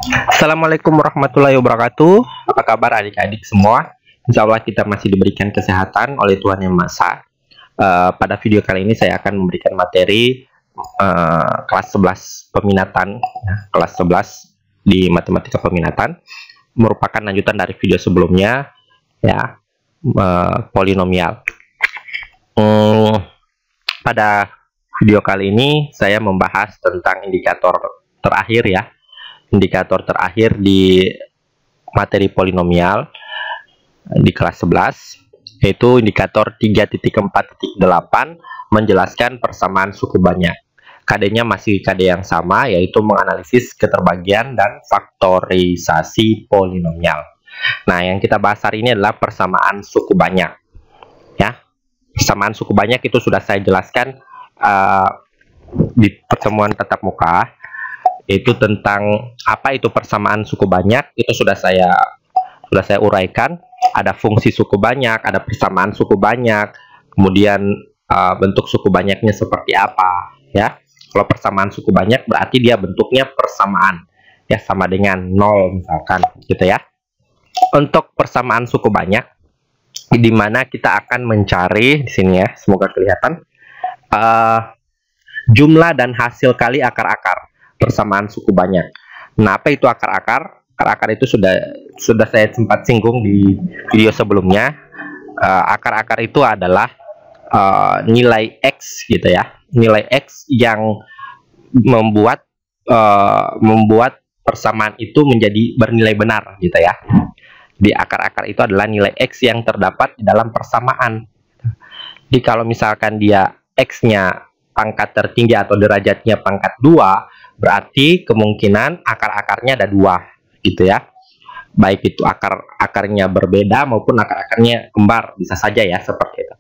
Assalamualaikum warahmatullahi wabarakatuh. Apa kabar adik-adik semua? Insya Allah kita masih diberikan kesehatan oleh Tuhan Yang Maha Esa. Pada video kali ini saya akan memberikan materi kelas 11 peminatan, ya, kelas 11 di matematika peminatan, merupakan lanjutan dari video sebelumnya, ya, polinomial. Pada video kali ini saya membahas tentang indikator terakhir, ya, indikator terakhir di materi polinomial di kelas 11, yaitu indikator 3.4.8 menjelaskan persamaan suku banyak. KD-nya masih KD yang sama, yaitu menganalisis keterbagian dan faktorisasi polinomial. Nah, yang kita bahas hari ini adalah persamaan suku banyak. Ya, persamaan suku banyak itu sudah saya jelaskan di pertemuan tatap muka, itu tentang apa itu persamaan suku banyak. Itu sudah saya uraikan. Ada fungsi suku banyak, ada persamaan suku banyak, kemudian bentuk suku banyaknya seperti apa, ya. Kalau persamaan suku banyak berarti dia bentuknya persamaan, ya, sama dengan 0 misalkan, gitu ya. Untuk persamaan suku banyak, di mana kita akan mencari di sini, ya, semoga kelihatan, jumlah dan hasil kali akar-akar persamaan suku banyak. Nah, apa itu akar-akar? Akar-akar itu sudah saya sempat singgung di video sebelumnya. Akar-akar itu adalah nilai X, gitu ya. Nilai X yang membuat persamaan itu menjadi bernilai benar, gitu ya. Di akar-akar itu adalah nilai X yang terdapat di dalam persamaan. Jadi kalau misalkan dia X-nya pangkat tertinggi atau derajatnya pangkat 2, berarti kemungkinan akar-akarnya ada 2, gitu ya. Baik itu akar-akarnya berbeda maupun akar-akarnya kembar, bisa saja, ya, seperti itu.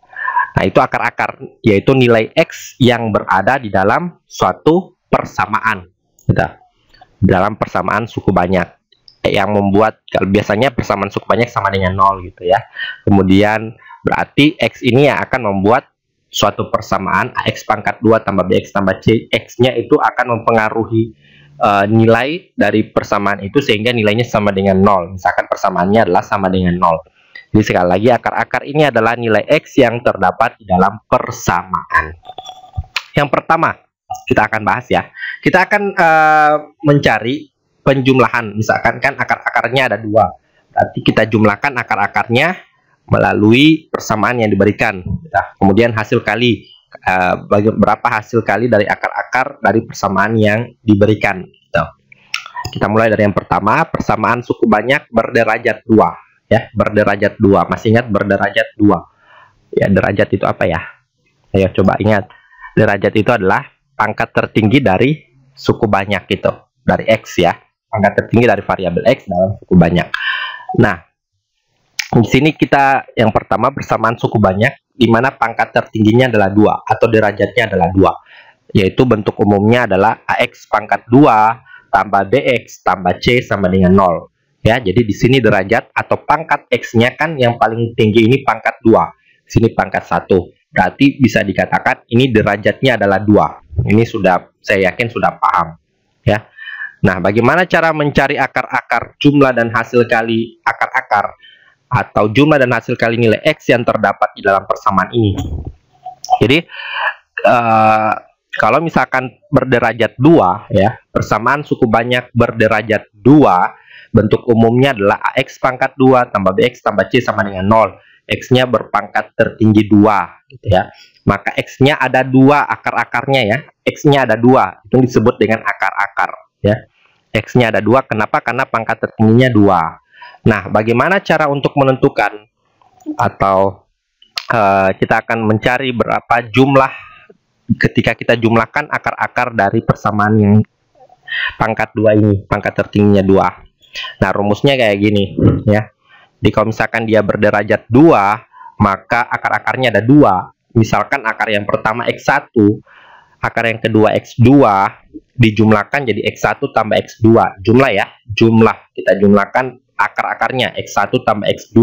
Nah, itu akar-akar, yaitu nilai X yang berada di dalam suatu persamaan, gitu. Dalam persamaan suku banyak, yang membuat, kalau biasanya persamaan suku banyak sama dengan 0, gitu ya. Kemudian berarti X ini yang akan membuat suatu persamaan AX pangkat 2 tambah BX tambah C, X-nya itu akan mempengaruhi nilai dari persamaan itu sehingga nilainya sama dengan 0. Misalkan persamaannya adalah sama dengan 0. Jadi sekali lagi, akar-akar ini adalah nilai X yang terdapat di dalam persamaan. Yang pertama kita akan bahas, ya. Kita akan mencari penjumlahan. Misalkan kan akar-akarnya ada 2. Berarti kita jumlahkan akar-akarnya melalui persamaan yang diberikan. Nah, kemudian hasil kali, berapa hasil kali dari akar-akar dari persamaan yang diberikan. Gitu. Kita mulai dari yang pertama, persamaan suku banyak berderajat 2, ya, berderajat 2. Masih ingat berderajat 2? Ya, derajat itu apa, ya? Ayo coba ingat. Derajat itu adalah pangkat tertinggi dari suku banyak, gitu, dari X, ya. Pangkat tertinggi dari variabel X dalam suku banyak. Nah, di sini kita yang pertama persamaan suku banyak, di mana pangkat tertingginya adalah 2 atau derajatnya adalah 2, yaitu bentuk umumnya adalah AX pangkat 2 tambah BX tambah C sama dengan 0. Ya, jadi di sini derajat atau pangkat X-nya kan yang paling tinggi ini pangkat 2, sini pangkat 1. Berarti bisa dikatakan ini derajatnya adalah 2. Ini sudah, saya yakin sudah paham, ya. Nah, bagaimana cara mencari akar-akar jumlah dan hasil kali akar-akar atau jumlah dan hasil kali nilai X yang terdapat di dalam persamaan ini? Jadi kalau misalkan berderajat 2, ya, persamaan suku banyak berderajat 2, bentuk umumnya adalah AX pangkat 2 tambah BX tambah C sama dengan 0. X-nya berpangkat tertinggi 2, gitu ya. Maka X-nya ada 2 akar-akarnya, ya. X-nya ada 2, itu disebut dengan akar-akar, ya. X-nya ada 2, kenapa? Karena pangkat tertingginya 2. Nah, bagaimana cara untuk menentukan atau kita akan mencari berapa jumlah ketika kita jumlahkan akar-akar dari persamaan yang pangkat 2 ini, pangkat tertingginya 2. Nah, rumusnya kayak gini, ya. Jadi kalau misalkan dia berderajat 2, maka akar-akarnya ada 2. Misalkan akar yang pertama X1, akar yang kedua X2, dijumlahkan jadi X1 tambah X2. Jumlah, ya, jumlah. Kita jumlahkan akar-akarnya X1 tambah X2,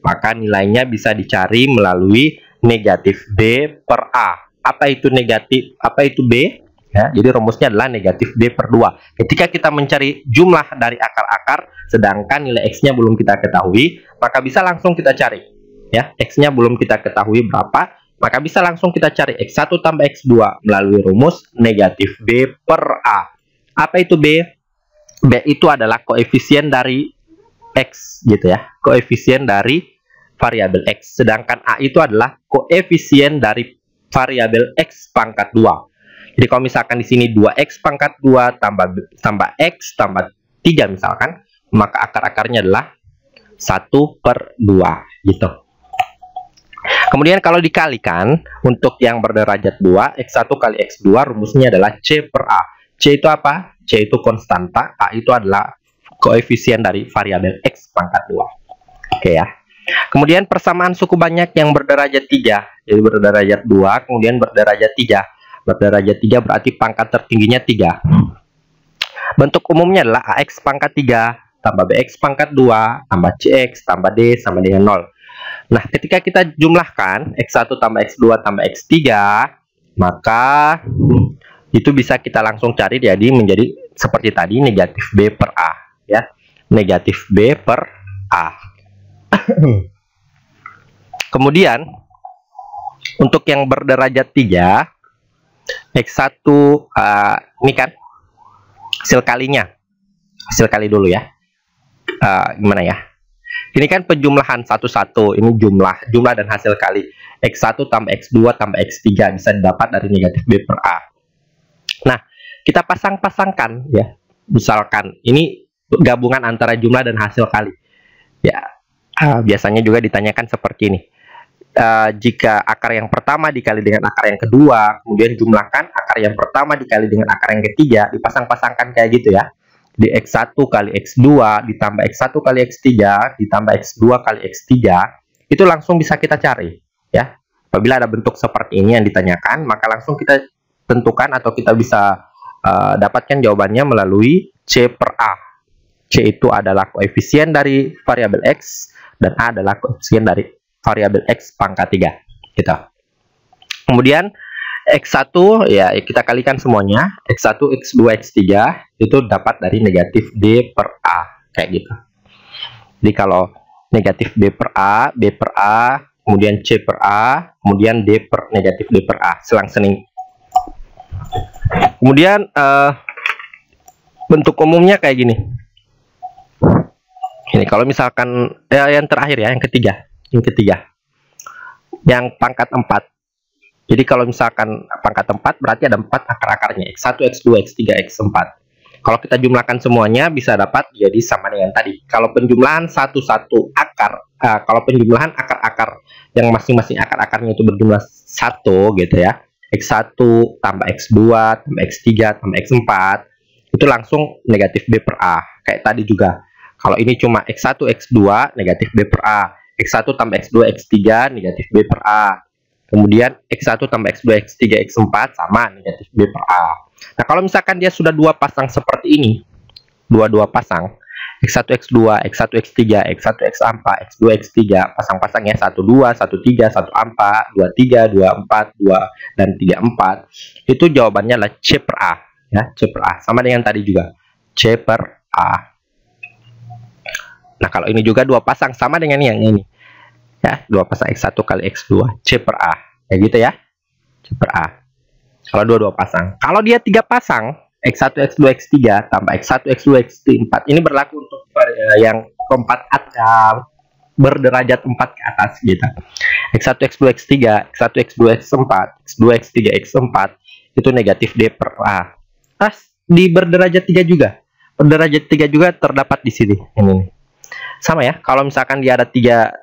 maka nilainya bisa dicari melalui negatif B per A. Apa itu negatif? Apa itu B? Ya, jadi rumusnya adalah negatif B per 2. Ketika kita mencari jumlah dari akar-akar, sedangkan nilai X-nya belum kita ketahui, maka bisa langsung kita cari. Ya, X-nya belum kita ketahui berapa, maka bisa langsung kita cari X1 tambah X2 melalui rumus negatif B per A. Apa itu B? B itu adalah koefisien dari X, gitu ya. Koefisien dari variabel X. Sedangkan A itu adalah koefisien dari variabel X pangkat 2. Jadi kalau misalkan di sini 2x pangkat 2 tambah x tambah 3 misalkan, maka akar-akarnya adalah 1 per 2 gitu. Kemudian kalau dikalikan untuk yang berderajat 2, x1 kali x2 rumusnya adalah C per A. C itu apa? C itu konstanta, A itu adalah koefisien dari variabel x pangkat 2. Oke ya. Kemudian persamaan suku banyak yang berderajat 3. Jadi berderajat 2 kemudian berderajat 3. Berderajat 3 berarti pangkat tertingginya 3. Bentuk umumnya adalah AX pangkat 3 tambah BX pangkat 2 tambah CX tambah D sama dengan 0. Nah, ketika kita jumlahkan X1 tambah X2 tambah X3, maka itu bisa kita langsung cari jadi menjadi seperti tadi negatif B per A ya. Negatif B per A. Kemudian untuk yang berderajat 3, X1 ini kan hasil kalinya. Hasil kali dulu ya. Gimana ya? Ini kan penjumlahan satu-satu. Ini jumlah dan hasil kali. X1 tambah X2 tambah X3 bisa didapat dari negatif B per A. Nah, kita pasang-pasangkan ya. Misalkan ini gabungan antara jumlah dan hasil kali. Ya, biasanya juga ditanyakan seperti ini. Jika akar yang pertama dikali dengan akar yang kedua, kemudian jumlahkan akar yang pertama dikali dengan akar yang ketiga, dipasang-pasangkan kayak gitu ya. Di X1 kali X2 ditambah X1 kali X3 ditambah X2 kali X3, itu langsung bisa kita cari ya. Apabila ada bentuk seperti ini yang ditanyakan, maka langsung kita tentukan atau kita bisa dapatkan jawabannya melalui C per A. C itu adalah koefisien dari variabel X dan A adalah koefisien dari variabel X pangkat 3 gitu. Kemudian X1 ya kita kalikan semuanya, X1, X2, X3 itu dapat dari negatif D per A kayak gitu. Jadi kalau negatif B per A, kemudian C per A, kemudian D per negatif D per A, selang-seling. Kemudian bentuk umumnya kayak gini. Ini kalau misalkan yang terakhir ya, yang ketiga. Yang pangkat 4. Jadi kalau misalkan pangkat 4 berarti ada 4 akar-akarnya, X1, X2, X3, X4. Kalau kita jumlahkan semuanya bisa dapat jadi sama dengan tadi. Kalau penjumlahan satu-satu akar, kalau penjumlahan akar-akar yang masing-masing akar-akarnya itu berjumlah 1 gitu ya. X1 tambah X2 tambah X3 tambah X4 itu langsung negatif B per A. Kayak tadi juga. Kalau ini cuma X1, X2 negatif B per A. X1 tambah X2, X3 negatif B per A. Kemudian X1 tambah X2, X3, X4 sama negatif B per A. Nah, kalau misalkan dia sudah dua pasang seperti ini, dua pasang, X1, X2, X1, X3, X1, X4, X2, X3, pasang-pasang ya, 1, 2, 1, 3, 1, 4, 2, 3, 2, 4, 2, dan 3, 4. Itu jawabannya adalah C per A. Ya, C per A. Sama dengan tadi juga. C per A. Nah, kalau ini juga dua pasang sama dengan yang ini. Ya, dua pasang X1 kali X2, C per A. Kayak gitu ya. C per A. Kalau dua pasang. Kalau dia 3 pasang, X1, X2, X3 tambah X1, X2, X4. Ini berlaku untuk yang keempat berderajat 4 ke atas gitu. X1, X2, X3, X1, X2, X4, X2, X3, X4 itu negatif D per A. Di berderajat 3 juga. Berderajat 3 juga terdapat di sini. Ini. Sama ya, kalau misalkan dia ada tiga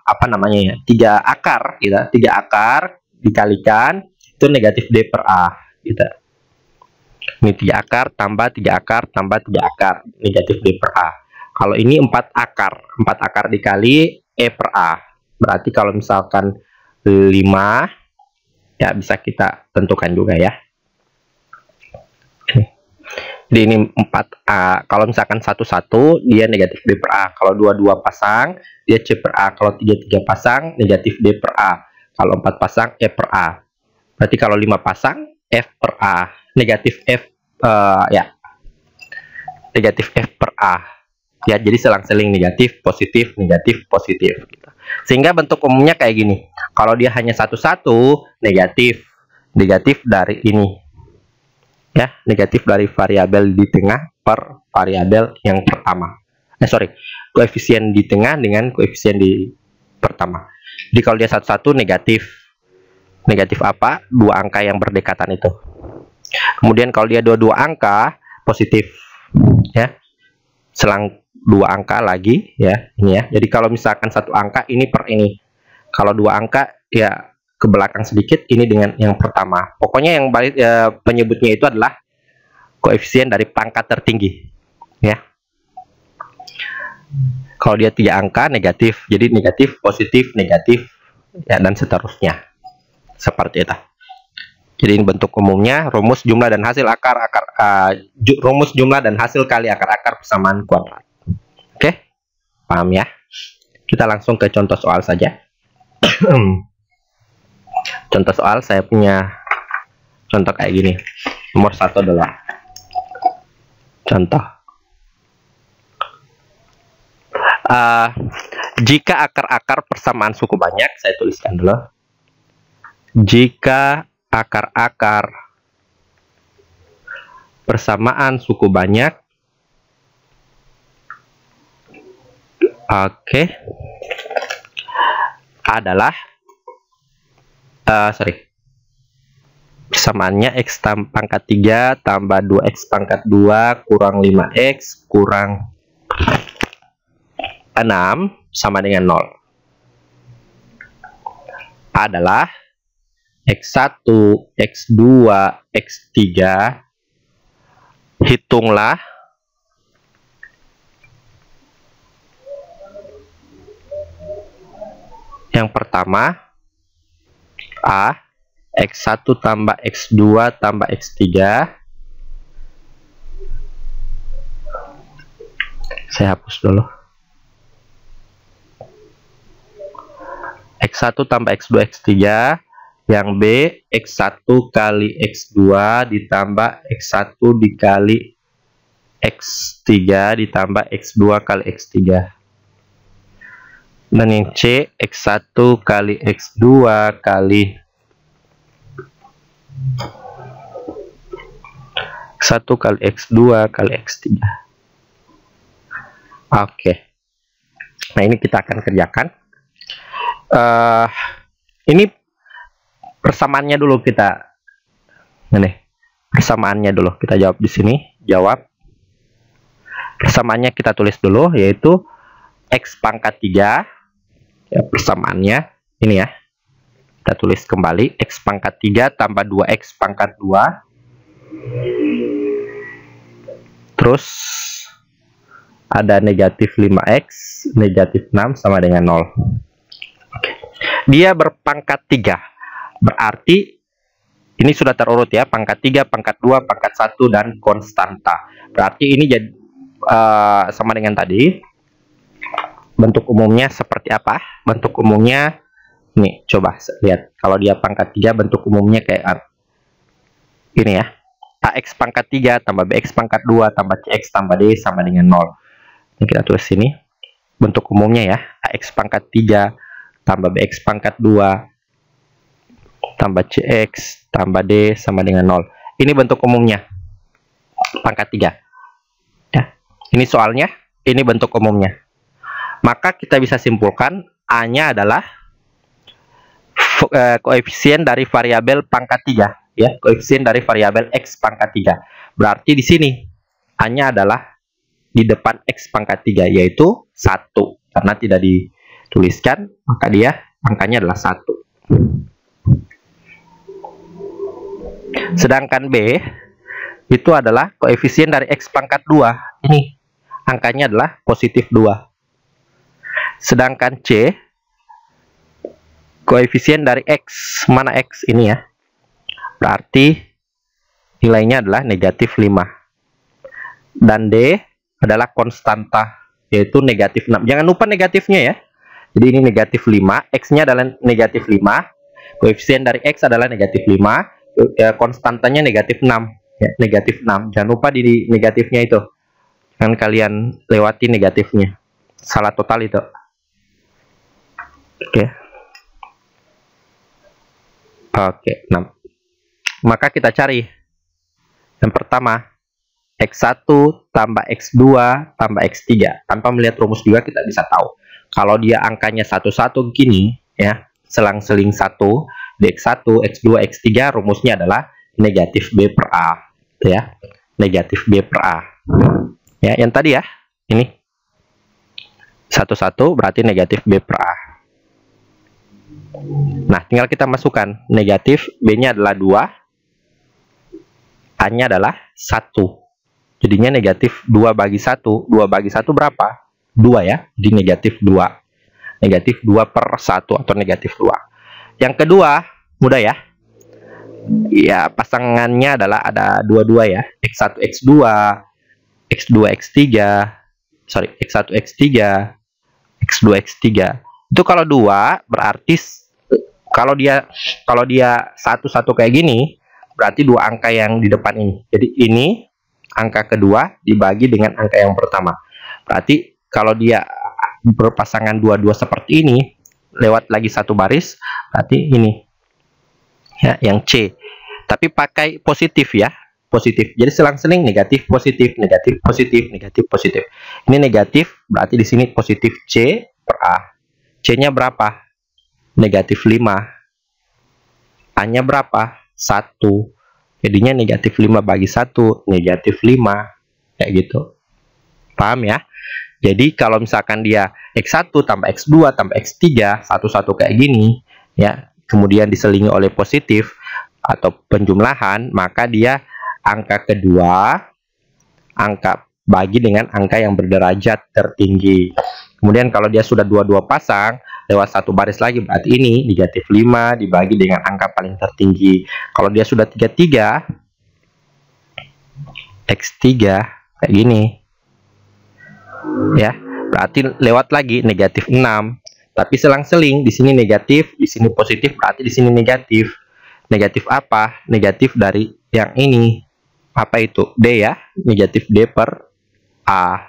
apa namanya ya, 3 akar gitu, 3 akar dikalikan itu negatif D per A gitu. Ini 3 akar tambah 3 akar tambah 3 akar negatif D per A. Kalau ini 4 akar dikali E per A. Berarti kalau misalkan 5 ya bisa kita tentukan juga ya. Jadi ini 4A. Kalau misalkan 1-1 dia negatif D per A. Kalau 2-2 pasang dia C per A. Kalau 3-3 pasang negatif D per A. Kalau 4 pasang E per A. Berarti kalau 5 pasang F per A negatif F ya, negatif F per A ya. Jadi selang-seling negatif positif gitu. Sehingga bentuk umumnya kayak gini. Kalau dia hanya satu-satu, negatif dari ini ya, negatif dari variabel di tengah per variabel yang pertama. Koefisien di tengah dengan koefisien di pertama. Jadi kalau dia satu-satu, negatif apa? Dua angka yang berdekatan itu. Kemudian kalau dia dua angka, positif ya, selang dua angka lagi ya, ini ya. Jadi kalau misalkan satu angka ini per ini, kalau dua angka ya ke belakang sedikit, ini dengan yang pertama. Pokoknya yang balik penyebutnya itu adalah koefisien dari pangkat tertinggi ya. Kalau dia 3 angka, negatif. Jadi negatif, positif, negatif ya, dan seterusnya. Seperti itu. Jadi ini bentuk umumnya, rumus jumlah dan hasil rumus jumlah dan hasil kali akar-akar persamaan kuadrat. Oke, paham ya? Kita langsung ke contoh soal saja. Contoh soal, saya punya contoh kayak gini. Nomor 1 adalah contoh. Jika akar-akar persamaan suku banyak, saya tuliskan dulu. Jika akar-akar persamaan suku banyak, adalah persamaannya x pangkat 3 tambah 2x pangkat 2 kurang 5x kurang 6 sama dengan 0, adalah x1, x2, x3. Hitunglah yang pertama, A, x1 tambah x2 tambah x3. Saya hapus dulu. x1 tambah x2 x3. Yang B, x1 kali x2 ditambah x1 dikali x3 ditambah x2 kali x3. Dan yang C, x1 kali x2 kali x1 kali x2 kali x3. Oke. Nah, ini kita akan kerjakan. Ini persamaannya dulu kita. Ini persamaannya dulu kita jawab di sini. Jawab. Persamaannya kita tulis dulu, yaitu x pangkat 3. Ya, persamaannya ini ya. Kita tulis kembali, x pangkat 3 tambah 2x pangkat 2. Terus ada negatif 5x, negatif 6 sama dengan 0. Oke. Dia berpangkat 3. Berarti ini sudah terurut ya, pangkat 3, pangkat 2, pangkat 1, dan konstanta. Berarti ini jadi sama dengan tadi. Bentuk umumnya seperti apa? Bentuk umumnya nih, coba lihat. Kalau dia pangkat 3, bentuk umumnya kayak ini ya. AX pangkat 3 tambah BX pangkat 2 tambah CX tambah D sama dengan 0. Ini kita tulis sini. Bentuk umumnya ya. AX pangkat 3 tambah BX pangkat 2 tambah CX tambah D sama dengan 0. Ini bentuk umumnya. Pangkat 3. Ya. Ini soalnya, ini bentuk umumnya. Maka kita bisa simpulkan A-nya adalah koefisien dari variabel pangkat 3 ya, koefisien dari variabel x pangkat 3. Berarti di sini A-nya adalah di depan x pangkat 3, yaitu 1. Karena tidak dituliskan, maka dia angkanya adalah 1. Sedangkan B itu adalah koefisien dari x pangkat 2. Ini angkanya adalah positif 2. Sedangkan C koefisien dari x, mana x ini ya, berarti nilainya adalah negatif 5. Dan D adalah konstanta, yaitu negatif 6. Jangan lupa negatifnya ya. Jadi ini negatif 5, x-nya adalah negatif 5, koefisien dari x adalah negatif 5, konstantanya negatif 6. ya, negatif 6. Jangan lupa di negatifnya itu. Jangan kalian lewati negatifnya. Salah total itu. Oke. Oke, 6. Maka kita cari. Yang pertama, X1 tambah X2 tambah X3. Tanpa melihat rumus juga kita bisa tahu. Kalau dia angkanya 1, 1 gini, ya, selang-seling 1, X1, X2, X3, rumusnya adalah negatif B per A. Ya, negatif B per A. Ya, yang tadi ya, ini 1, 1 berarti negatif B per A. Nah, tinggal kita masukkan negatif, B-nya adalah 2, A-nya adalah 1. Jadinya negatif 2 bagi 1. 2 bagi 1 berapa? 2 ya. Jadi negatif 2. Negatif 2 per 1 atau negatif 2. Yang kedua, mudah ya. Ya, pasangannya adalah ada 22 ya. X1, X2, X2, X3. Sorry, X1, X3, X2, X3. Itu kalau 2 berarti kalau dia 1, 1 kayak gini, berarti 2 angka yang di depan ini. Jadi ini angka kedua dibagi dengan angka yang pertama. Berarti kalau dia berpasangan 2-2 seperti ini, lewat lagi 1 baris, berarti ini. Ya, yang C. Tapi pakai positif ya. Positif. Jadi selang-seling negatif, positif, negatif, positif, negatif, positif. Ini negatif, berarti di sini positif C per A. C-nya berapa? Negatif 5. A-nya berapa? 1. Jadinya negatif 5 bagi 1, negatif 5. Kayak gitu. Paham ya? Jadi kalau misalkan dia X1 tambah X2 tambah X3, 1-1 kayak gini, ya, kemudian diselingi oleh positif atau penjumlahan, maka dia angka kedua, angka bagi dengan angka yang berderajat tertinggi. Kemudian kalau dia sudah 2-2 pasang, lewat 1 baris lagi, berarti ini negatif 5 dibagi dengan angka paling tertinggi. Kalau dia sudah 33, X3 kayak gini. Ya, berarti lewat lagi negatif 6. Tapi selang-seling, di sini negatif, di sini positif, berarti di sini negatif. Negatif apa? Negatif dari yang ini. Apa itu? D ya, negatif D per A.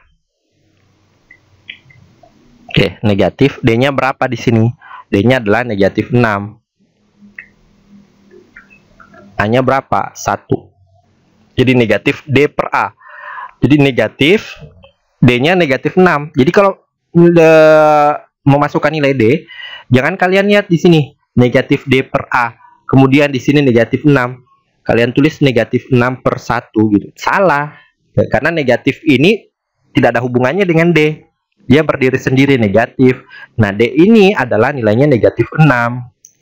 Oke, negatif D-nya berapa di sini? D-nya adalah negatif 6. A-nya berapa? 1. Jadi negatif D per A. Jadi negatif D-nya negatif 6. Jadi kalau memasukkan nilai D, jangan kalian lihat di sini negatif D per A. Kemudian di sini negatif 6. Kalian tulis negatif 6 per 1 gitu. Salah. Ya, karena negatif ini tidak ada hubungannya dengan D. Dia berdiri sendiri negatif. Nah, D ini adalah nilainya negatif 6.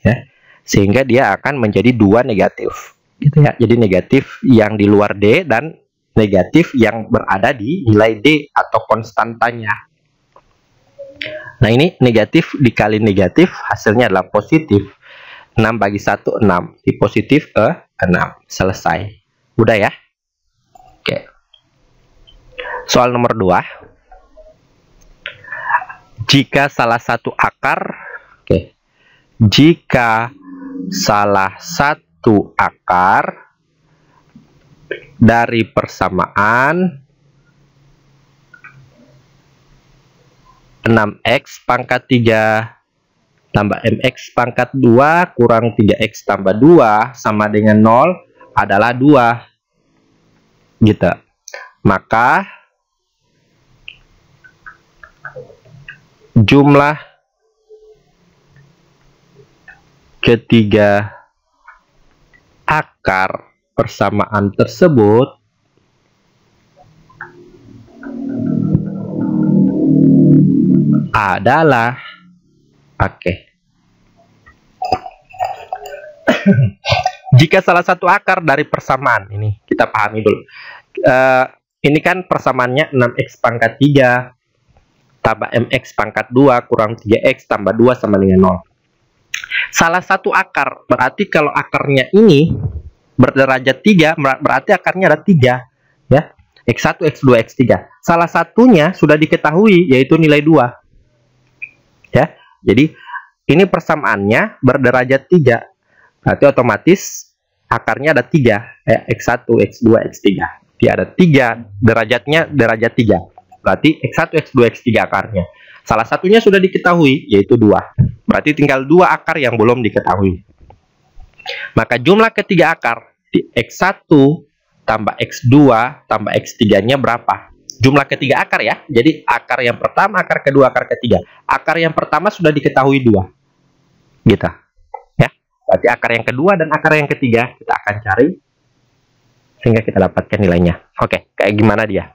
Ya. Sehingga dia akan menjadi 2 negatif. Gitu ya. Jadi negatif yang di luar D dan negatif yang berada di nilai D atau konstantanya. Nah, ini negatif dikali negatif, hasilnya adalah positif. 6 bagi 1, 6. Di positif ke 6. Selesai. Udah ya? Oke. Soal nomor 2. Jika salah satu akar, jika salah satu akar dari persamaan 6x pangkat 3 tambah mx pangkat 2 kurang 3x tambah 2 sama dengan 0 adalah 2. Gitu. Maka jumlah ketiga akar persamaan tersebut adalah jika salah satu akar dari persamaan ini kita pahami dulu. Ini kan persamaannya 6x pangkat 3 tambah mx pangkat 2 kurang 3x tambah 2 sama dengan 0. Salah satu akar, berarti kalau akarnya ini berderajat 3, berarti akarnya ada 3. Ya, x1, x2, x3. Salah satunya sudah diketahui, yaitu nilai 2. Ya, jadi ini persamaannya berderajat 3. Berarti otomatis akarnya ada 3, X1, X2, X3. Dia ada 3, derajatnya derajat 3. Berarti X1, X2, X3 akarnya. Salah satunya sudah diketahui, yaitu 2. Berarti tinggal 2 akar yang belum diketahui. Maka jumlah ketiga akar di X1 tambah X2 tambah X3-nya berapa? Jumlah ketiga akar ya. Jadi akar yang pertama, akar kedua, akar ketiga. Akar yang pertama sudah diketahui 2. Gitu. Ya. Berarti akar yang kedua dan akar yang ketiga kita akan cari sehingga kita dapatkan nilainya. Oke, kayak gimana dia?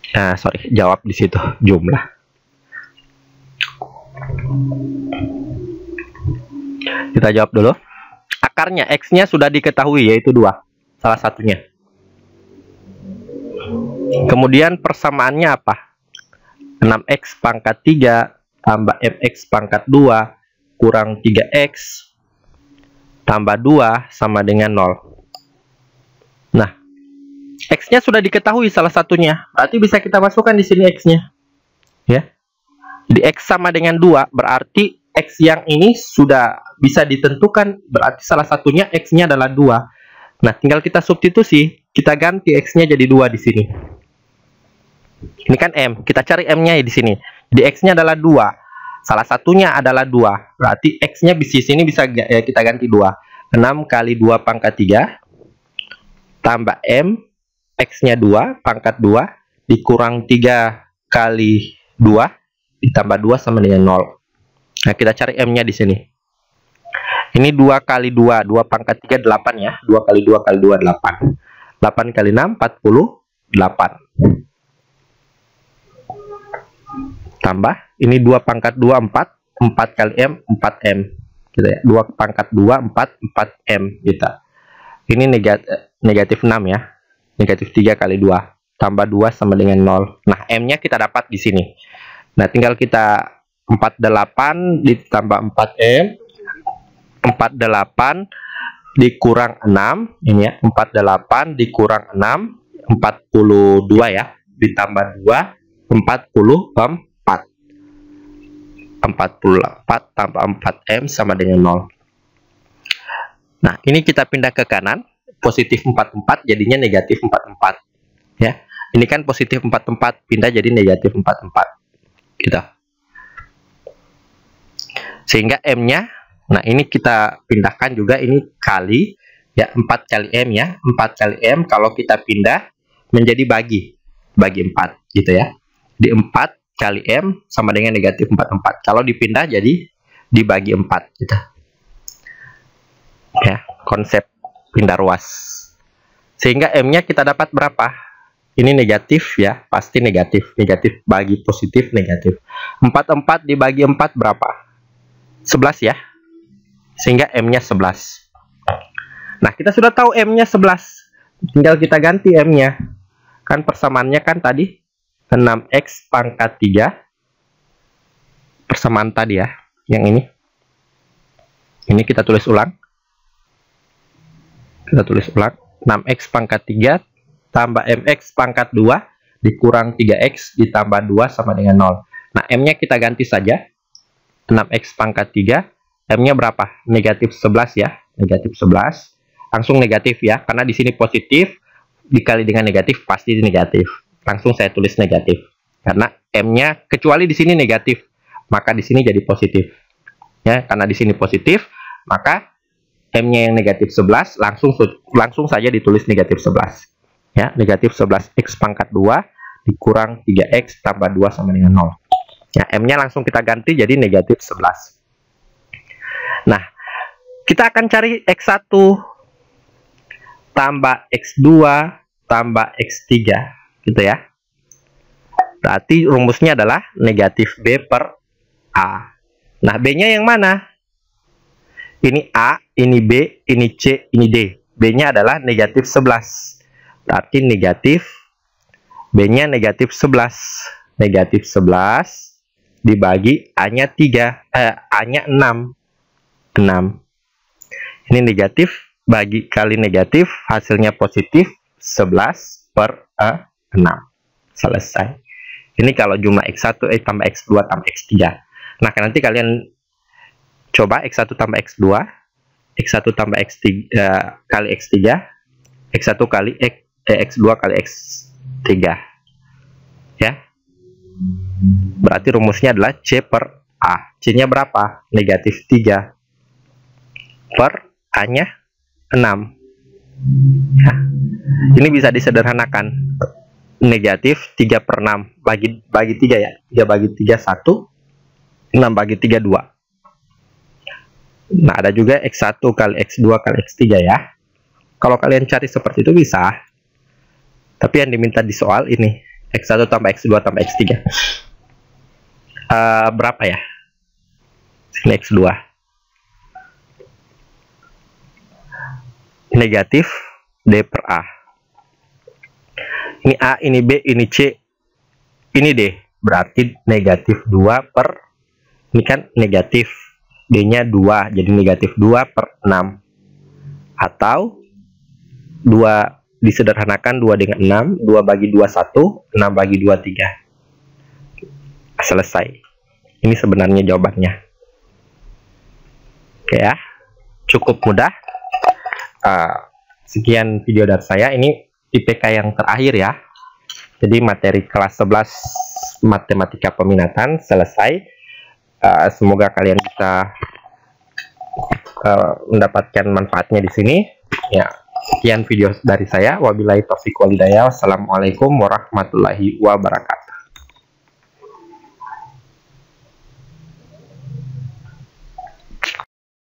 Nah, sorry, jawab di situ jumlah. Kita jawab dulu. Akarnya X-nya sudah diketahui yaitu 2. Salah satunya. Kemudian persamaannya apa? 6X pangkat 3 tambah MX pangkat 2 kurang 3X tambah 2 sama dengan 0. Nah, X-nya sudah diketahui salah satunya. Berarti bisa kita masukkan di sini X-nya. Ya. Di X sama dengan 2, berarti X yang ini sudah bisa ditentukan. Berarti salah satunya X-nya adalah 2. Nah, tinggal kita substitusi. Kita ganti X-nya jadi 2 di sini. Ini kan M. Kita cari M-nya di sini. Di X-nya adalah 2. Salah satunya adalah 2. Berarti X-nya di sini bisa kita ganti 2. 6 kali 2 pangkat 3 tambah M, X-nya 2 pangkat 2 dikurang 3 kali 2 ditambah 2 sama dengan 0. Nah, kita cari M-nya di sini. Ini 2 kali 2, 2 pangkat 3 8 ya. 2 kali 2 kali 2 8. 8 kali 6 48. Tambah ini 2 pangkat 2 4, 4 kali M 4M gitu ya. 2 pangkat 2 4 4M gitu. Ini negatif 6 ya. Negatif 3 kali 2 tambah 2 sama dengan 0. Nah, M-nya kita dapat di sini. Nah, tinggal kita 48 ditambah 4M. 48 dikurang 6 ini ya. 48 dikurang 6 42 ya. Ditambah 2 44. 44 tambah 4M sama dengan 0. Nah, ini kita pindah ke kanan, positif 44 jadinya negatif 44. Ya. Ini kan positif 44 pindah jadi negatif 44. Gitu. Sehingga M-nya, nah ini kita pindahkan juga ini kali ya 4 kali M ya. 4 kali M kalau kita pindah menjadi bagi 4 gitu ya. Di 4 kali M sama dengan negatif 44. Kalau dipindah jadi dibagi 4 gitu. Ya, konsep pindah ruas. Sehingga M-nya kita dapat berapa? Ini negatif ya, pasti negatif. Negatif bagi positif negatif. 44 dibagi 4 berapa? 11 ya. Sehingga M-nya 11. Nah, kita sudah tahu M-nya 11. Tinggal kita ganti M-nya. Kan persamaannya kan tadi 6X pangkat 3. Persamaan tadi ya, yang ini. Ini kita tulis ulang. Kita tulis ulang. 6X pangkat 3 tambah MX pangkat 2 dikurang 3X ditambah 2 sama dengan 0. Nah, M-nya kita ganti saja. 6X pangkat 3. M-nya berapa? Negatif 11 ya. Negatif 11. Langsung negatif ya. Karena di sini positif dikali dengan negatif pasti negatif. Langsung saya tulis negatif. Karena M-nya kecuali di sini negatif, maka di sini jadi positif. Ya, karena di sini positif, maka M-nya yang negatif 11 langsung saja ditulis negatif 11. Ya, negatif 11X pangkat 2 dikurang 3X tambah 2 sama dengan 0. Ya, M-nya langsung kita ganti jadi negatif 11. Nah, kita akan cari X1 tambah X2 tambah X3 gitu ya. Berarti rumusnya adalah negatif B per A. Nah, B-nya yang mana? Ini A, ini B, ini C, ini D. B-nya adalah negatif 11. Berarti negatif B-nya negatif 11. Negatif 11 dibagi A-nya 3. A-nya 6. 6. Ini negatif bagi kali negatif, hasilnya positif 11 per 6. Selesai. Ini kalau jumlah X1 tambah X2 tambah X3. Nah, nanti kalian coba X1 tambah X2, X1 tambah X3 kali X3, X1 kali X2 kali X3. Ya. Berarti rumusnya adalah C per A. C-nya berapa? Negatif 3. Per A-nya 6. Ya. Ini bisa disederhanakan. Negatif 3 per 6. Bagi 3 ya. 3 bagi 3, 1. 6 bagi 3, 2. Nah, ada juga X1 kali X2 kali X3 ya. Kalau kalian cari seperti itu bisa. Tapi yang diminta di soal ini. X1 tambah X2 tambah X3. Berapa ya? Ini X2. Negatif D per A. Ini A, ini B, ini C, ini D. Berarti negatif 2 per, ini kan negatif, D-nya 2, jadi negatif 2 per 6. Atau 2 disederhanakan 2 dengan 6, 2 bagi 2, 1, 6 bagi 2, 3. Selesai. Ini sebenarnya jawabannya. Oke ya, cukup mudah. Sekian video dari saya. Ini IPK yang terakhir ya. Jadi materi kelas 11 matematika peminatan selesai. Semoga kalian bisa mendapatkan manfaatnya di sini. Ya, sekian video dari saya. Wabillahi taufiq wal hidayah. Wassalamualaikum warahmatullahi wabarakatuh.